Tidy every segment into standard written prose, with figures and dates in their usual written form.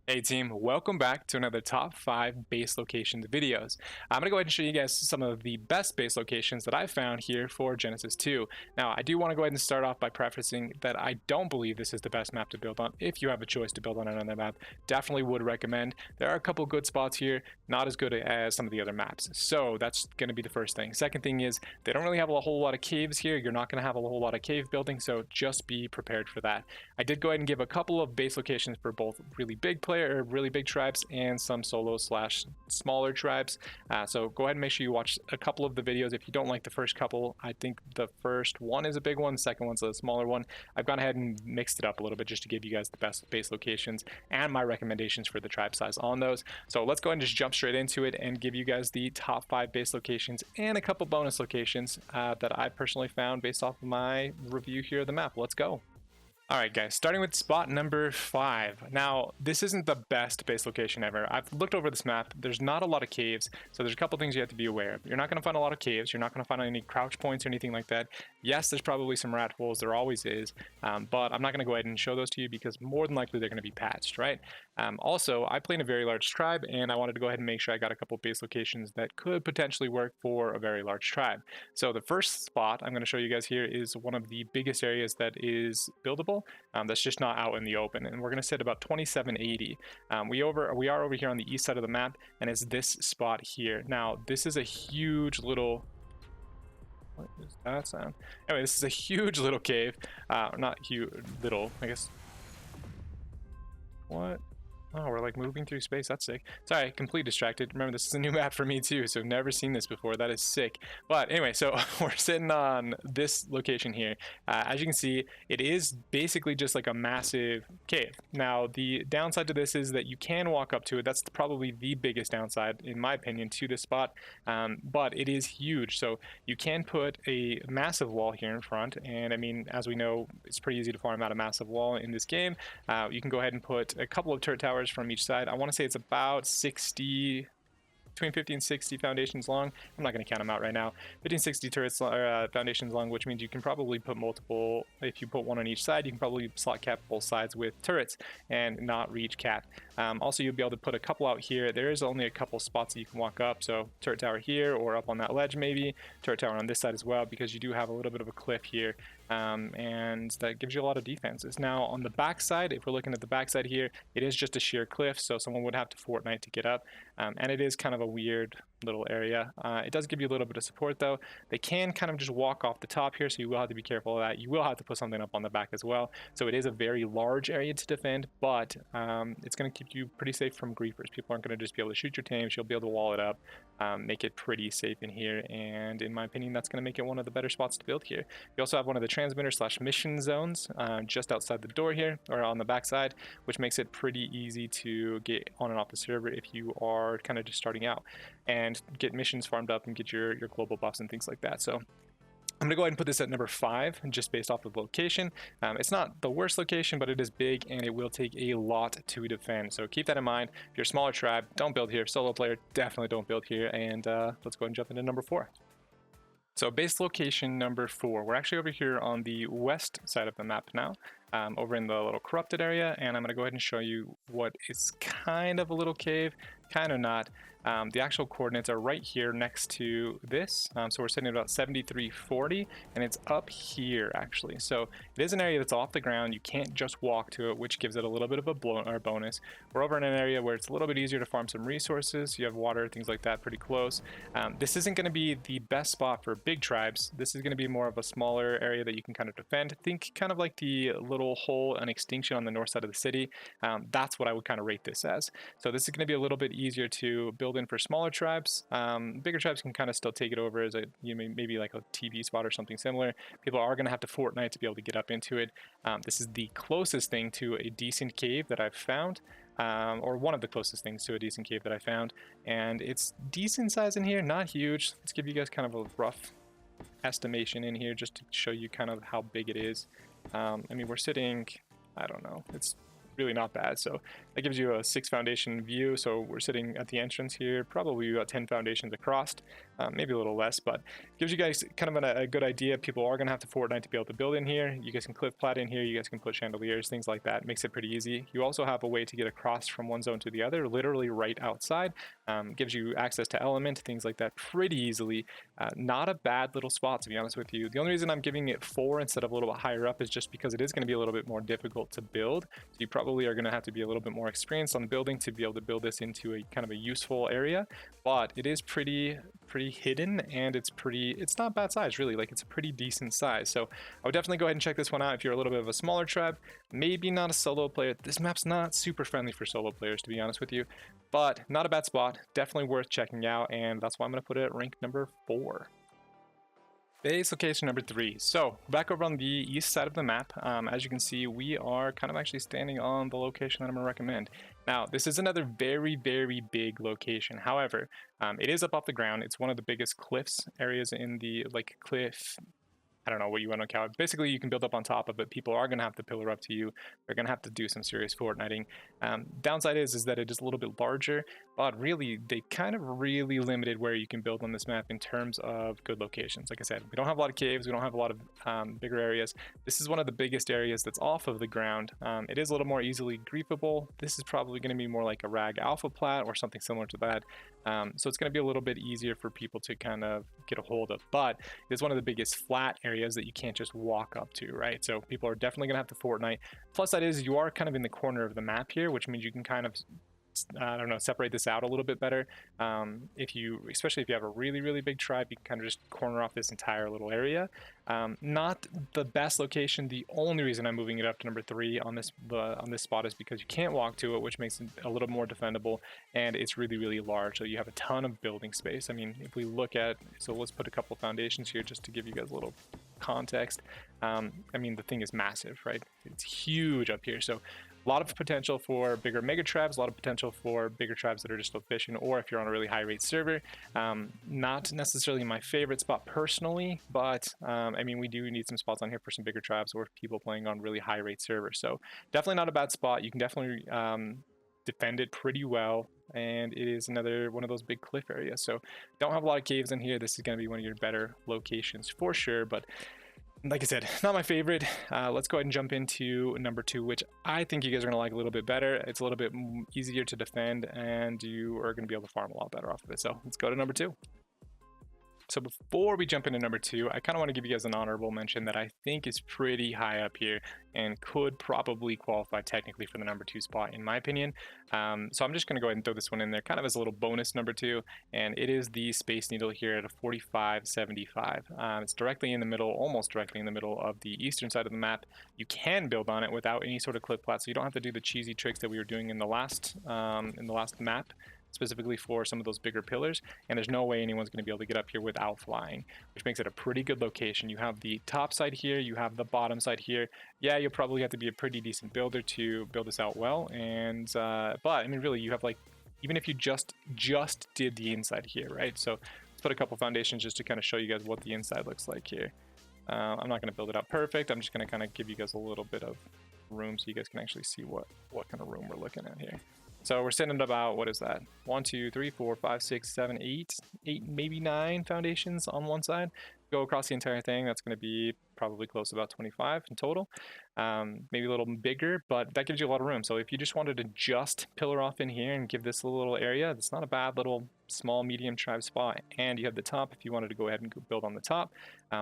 Hey team, welcome back to another top 5 base locations videos. I'm going to go ahead and show you guys some of the best base locations that I found here for Genesis 2. Now, I do want to go ahead and start off by prefacing that I don't believe this is the best map to build on. If you have a choice to build on another map, definitely would recommend. There are a couple good spots here, not as good as some of the other maps. So that's going to be the first thing. Second thing is, they don't really have a whole lot of caves here. You're not going to have a whole lot of cave building, so just be prepared for that. I did go ahead and give a couple of base locations for both really big really big tribes and some solo slash smaller tribes. So go ahead and make sure you watch a couple of the videos. If you don't like the first couple, I think the first one is a big one, the second one's a smaller one. I've gone ahead and mixed it up a little bit just to give you guys the best base locations and my recommendations for the tribe size on those. So let's go ahead and just jump straight into it and give you guys the top 5 base locations and a couple bonus locations that I personally found based off of my review here of the map. Let's go. Alright guys, starting with spot number 5. Now, this isn't the best base location ever. I've looked over this map. There's not a lot of caves, so there's a couple things you have to be aware of. You're not going to find a lot of caves. You're not going to find any crouch points or anything like that. Yes, there's probably some rat holes. There always is, but I'm not going to go ahead and show those to you because more than likely they're going to be patched, right? Also, I play in a very large tribe, and I wanted to go ahead and make sure I got a couple base locations that could potentially work for a very large tribe. So the first spot I'm going to show you guys here is one of the biggest areas that is buildable. That's just not out in the open, and we're going to sit about 2780. We are over here on the east side of the map, and it's this spot here. Now, this is a huge little... What is that sound? Anyway, this is a huge little cave. Not huge, little, I guess. What? Oh, we're like moving through space. That's sick. Sorry, completely distracted. Remember, this is a new map for me too, so never seen this before. That is sick. But anyway, so we're sitting on this location here. As you can see, it is basically just like a massive cave. Now, the downside to this is that you can walk up to it. That's probably the biggest downside, in my opinion, to this spot. But it is huge, so you can put a massive wall here in front. And I mean, as we know, it's pretty easy to farm out a massive wall in this game. You can go ahead and put a couple of turret towers from each side. I want to say it's about 60, between 50 and 60 foundations long. I'm not going to count them out right now. 50 and 60 turrets foundations long, which means you can probably put multiple. If you put one on each side, you can probably slot cap both sides with turrets and not reach cap. Also, you'll be able to put a couple out here. There is only a couple spots that you can walk up, so turret tower here or up on that ledge maybe, turret tower on this side as well, because you do have a little bit of a cliff here, and that gives you a lot of defenses. Now on the back side, if we're looking at the back side here, it is just a sheer cliff, so someone would have to Fortnite to get up, and it is kind of a weird little area. It does give you a little bit of support though. They can kind of just walk off the top here, so you will have to be careful of that. You will have to put something up on the back as well, so it is a very large area to defend, but it's going to keep you pretty safe from griefers. People aren't going to just be able to shoot your tanks. You'll be able to wall it up, make it pretty safe in here, and in my opinion, that's going to make it one of the better spots to build here. You also have one of the transmitter slash mission zones just outside the door here, or on the back side, which makes it pretty easy to get on and off the server if you are kind of just starting out, and get missions farmed up and get your global buffs and things like that. So I'm going to go ahead and put this at number 5, just based off of location. It's not the worst location, but it is big, and it will take a lot to defend. So keep that in mind. If you're a smaller tribe, don't build here. Solo player, definitely don't build here. And let's go ahead and jump into number 4. So base location number 4. We're actually over here on the west side of the map now, over in the little corrupted area, and I'm going to go ahead and show you what is kind of a little cave, kind of not. The actual coordinates are right here next to this, so we're sitting at about 7340, and it's up here actually. So it is an area that's off the ground. You can't just walk to it, which gives it a little bit of a bonus. We're over in an area where it's a little bit easier to farm some resources. You have water, things like that, pretty close. This isn't going to be the best spot for big tribes. This is going to be more of a smaller area that you can kind of defend. Think kind of like the little hole and extinction on the north side of the city. That's what I would kind of rate this as. So this is going to be a little bit easier to build in for smaller tribes. Bigger tribes can kind of still take it over as a, you know, maybe like a TV spot or something similar. People are going to have to Fortnite to be able to get up into it. This is the closest thing to a decent cave that I've found. Or one of the closest things to a decent cave that I found, and it's decent size in here, not huge. Let's give you guys kind of a rough estimation in here just to show you kind of how big it is. I mean, we're sitting, I don't know, it's really not bad. So that gives you a 6 foundation view. So we're sitting at the entrance here, probably about 10 foundations across, maybe a little less, but gives you guys kind of a good idea. People are going to have to Fortnite to be able to build in here. You guys can cliff plat in here. You guys can put chandeliers, things like that. Makes it pretty easy. You also have a way to get across from one zone to the other, literally right outside. Gives you access to element, things like that pretty easily. Not a bad little spot, to be honest with you. The only reason I'm giving it 4 instead of a little bit higher up is just because it is going to be a little bit more difficult to build. So you probably are going to have to be a little bit more experienced on building to be able to build this into a kind of a useful area. But it is pretty hidden, and it's not bad size, really. Like, it's a pretty decent size. So I would definitely go ahead and check this one out if you're a little bit of a smaller tribe, maybe not a solo player. This map's not super friendly for solo players, to be honest with you, but not a bad spot. Definitely worth checking out, and that's why I'm going to put it at rank number 4. Base location number 3. So back over on the east side of the map, as you can see, we are kind of actually standing on the location that I'm going to recommend. Now, this is another very big location. However, it is up off the ground. It's one of the biggest cliffs areas in the cliff. I don't know what you want to call it. Basically, you can build up on top of it. People are going to have to pillar up to you. They're going to have to do some serious Fortniting. Downside is that it is a little bit larger, but really, they kind of really limited where you can build on this map in terms of good locations. Like I said, we don't have a lot of caves. We don't have a lot of bigger areas. This is one of the biggest areas that's off of the ground. It is a little more easily griefable. This is probably going to be more like a rag alpha plat or something similar to that. So it's going to be a little bit easier for people to kind of get a hold of, but it's one of the biggest flat areas that you can't just walk up to, right? So people are definitely going to have to Fortnite. Plus, that is, you are kind of in the corner of the map here, which means you can kind of, I don't know, separate this out a little bit better. Especially if you have a really big tribe, you can kind of just corner off this entire little area. Not the best location. The only reason I'm moving it up to number 3 on this spot is because you can't walk to it, which makes it a little more defendable, and it's really large. So you have a ton of building space. I mean, if we look at, so let's put a couple foundations here just to give you guys a little context. I mean, the thing is massive, right? It's huge up here. So a lot of potential for bigger mega tribes, a lot of potential for bigger tribes that are just efficient, or if you're on a really high rate server. Not necessarily my favorite spot personally, but I mean, we do need some spots on here for some bigger tribes or people playing on really high rate servers. So definitely not a bad spot. You can definitely defend it pretty well, and it is another one of those big cliff areas. So don't have a lot of caves in here. This is going to be one of your better locations for sure, but like I said, not my favorite. Let's go ahead and jump into number 2, which I think you guys are going to like a little bit better. It's a little bit easier to defend, and you are going to be able to farm a lot better off of it. So let's go to number 2. So before we jump into number 2, I kind of want to give you guys an honorable mention that I think is pretty high up here and could probably qualify technically for the number 2 spot, in my opinion. So I'm just going to go ahead and throw this one in there kind of as a little bonus number 2, and it is the Space Needle here at a 4575. It's directly in the middle, almost directly in the middle of the eastern side of the map. You can build on it without any sort of cliff plat, so you don't have to do the cheesy tricks that we were doing in the last map, specifically for some of those bigger pillars, and there's no way anyone's going to be able to get up here without flying, which makes it a pretty good location. You have the top side here, you have the bottom side here. Yeah, you'll probably have to be a pretty decent builder to build this out well, and but I mean, really, you have, like, even if you just did the inside here, right? So let's put a couple foundations just to kind of show you guys what the inside looks like here. I'm not going to build it out perfect. I'm just going to kind of give you guys a little bit of room so you guys can actually see what kind of room we're looking at here. So we're sitting at about, what is that? 1, 2, 3, 4, 5, 6, 7, 8, maybe 9 foundations on one side. Go across the entire thing, that's going to be probably close to about 25 in total. Maybe a little bigger, but that gives you a lot of room. So if you just wanted to just pillar off in here and give this a little area, it's not a bad little small medium tribe spot. And you have the top if you wanted to go ahead and go build on the top.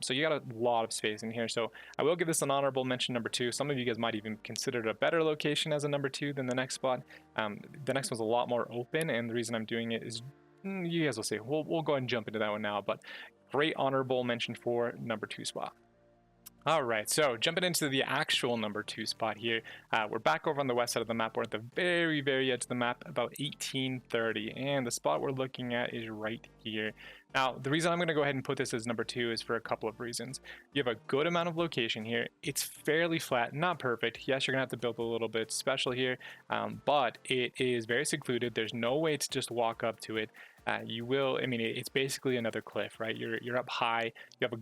So you got a lot of space in here. So I will give this an honorable mention number 2. Some of you guys might even consider it a better location as a number 2 than the next spot. The next one's a lot more open, and the reason I'm doing it is, you guys will see. We'll go ahead and jump into that one now, but great honorable mention for number 2 spot. All right, so jumping into the actual number 2 spot here, we're back over on the west side of the map. We're at the very edge of the map, about 1830, and the spot we're looking at is right here. Now, the reason I'm going to go ahead and put this as number 2 is for a couple of reasons. You have a good amount of location here. It's fairly flat, not perfect. Yes, you're going to have to build a little bit special here, but it is very secluded. There's no way to just walk up to it. you will, I mean, it's basically another cliff, right? You're up high. You have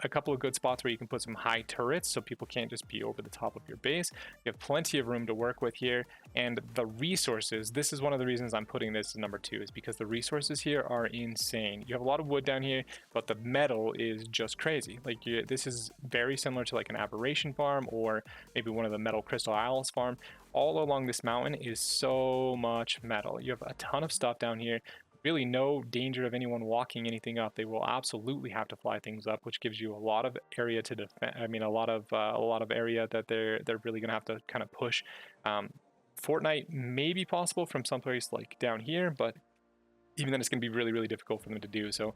a couple of good spots where you can put some high turrets so people can't just be over the top of your base. You have plenty of room to work with here, and the resources, this is one of the reasons I'm putting this as number 2, is because the resources here are insane. You have a lot of wood down here, but the metal is just crazy. Like, this is very similar to like an aberration farm or maybe one of the metal crystal owls farm. All along this mountain is so much metal. You have a ton of stuff down here. Really no danger of anyone walking anything up. They will absolutely have to fly things up, which gives you a lot of area to defend. I mean, a lot of area that they're really gonna have to kind of push. Fortnite may be possible from someplace like down here, but even then it's going to be really, really difficult for them to do. So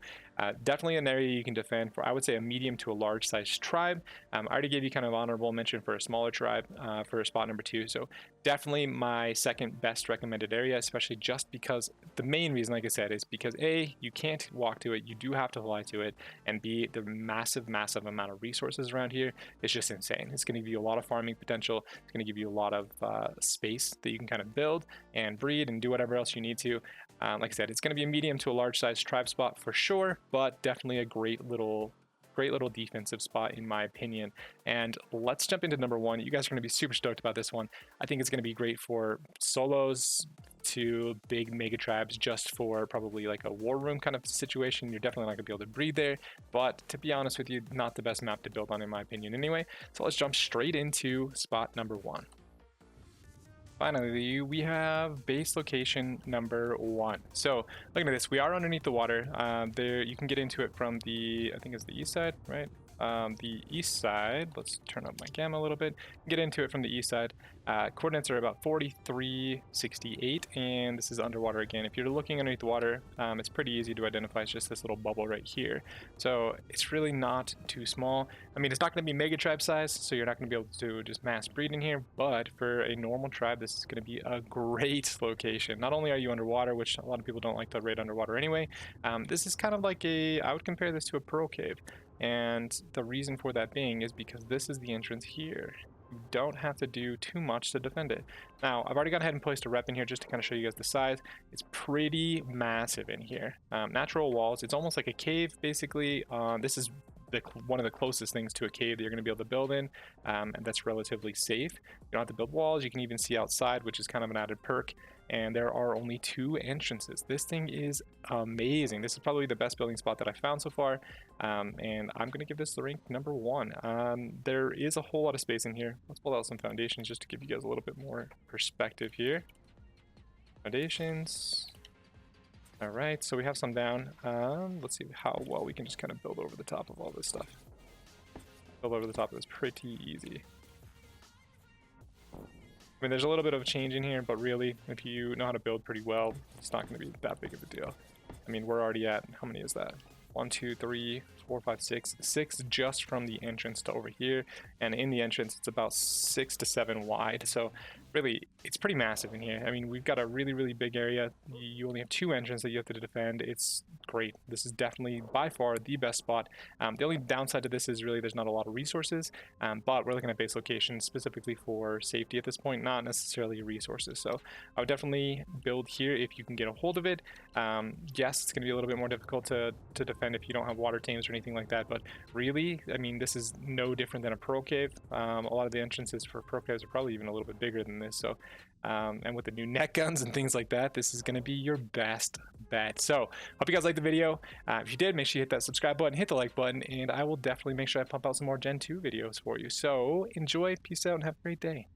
definitely an area you can defend for, I would say, a medium to a large sized tribe. I already gave you kind of honorable mention for a smaller tribe for spot number 2. So definitely my second best recommended area, especially just because the main reason, like I said, is because A, you can't walk to it, you do have to fly to it, and B, the massive, massive amount of resources around here is just insane. It's going to give you a lot of farming potential. It's going to give you a lot of space that you can kind of build and breed and do whatever else you need to. Like I said, it's going to be a medium to a large size tribe spot for sure, but definitely a great little defensive spot in my opinion. And let's jump into number 1. You guys are going to be super stoked about this one. I think it's going to be great for solos to big mega tribes, just for probably like a war room kind of situation. You're definitely not going to be able to breed there, but to be honest with you, not the best map to build on in my opinion anyway. So let's jump straight into spot number 1. Finally, we have base location number 1. So looking at this, we are underneath the water. There, you can get into it from the, I think it's the east side, right? The east side, let's turn up my gamma a little bit, get into it from the east side. Coordinates are about 4368, and this is underwater again. If you're looking underneath the water, it's pretty easy to identify. It's just this little bubble right here. So it's really not too small. I mean, it's not going to be mega tribe size, so you're not going to be able to just mass breed in here, but for a normal tribe, this is going to be a great location. Not only are you underwater, which a lot of people don't like to raid underwater anyway, this is kind of like I would compare this to a pearl cave. And the reason for that being is because this is the entrance here. You don't have to do too much to defend it. Now, I've already gone ahead and placed a rep in here just to kind of show you guys the size. It's pretty massive in here. Natural walls. It's almost like a cave, basically. This is one of the closest things to a cave that you're going to be able to build in, and that's relatively safe. You don't have to build walls. You can even see outside, which is kind of an added perk. And there are only 2 entrances. This thing is amazing. This is probably the best building spot that I've found so far, and I'm going to give this the rank number 1. There is a whole lot of space in here. Let's pull out some foundations just to give you guys a little bit more perspective here. Foundations. All right, so we have some down. Let's see how well we can just kind of build over the top of all this stuff. Build over the top of this pretty easy. I mean, there's a little bit of a change in here, but really, if you know how to build pretty well, it's not going to be that big of a deal. I mean, we're already at, how many is that? 1, 2, 3, 4, 5, 6. 6 just from the entrance to over here, and in the entrance, it's about 6 to 7 wide. So really, it's pretty massive in here. I mean, we've got a really, really big area. You only have 2 entrances that you have to defend. It's great. This is definitely by far the best spot. The only downside to this is really there's not a lot of resources, but we're looking at base locations specifically for safety at this point, not necessarily resources. So I would definitely build here if you can get a hold of it. Yes, it's going to be a little bit more difficult to defend if you don't have water tames or anything like that, but really, I mean, this is no different than a pearl cave. A lot of the entrances for pearl caves are probably even a little bit bigger than this. So and with the new net guns and things like that, this is going to be your best bet. So hope you guys liked the video. If you did, make sure you hit that subscribe button, hit the like button, and I will definitely make sure I pump out some more Gen 2 videos for you. So enjoy, peace out, and have a great day.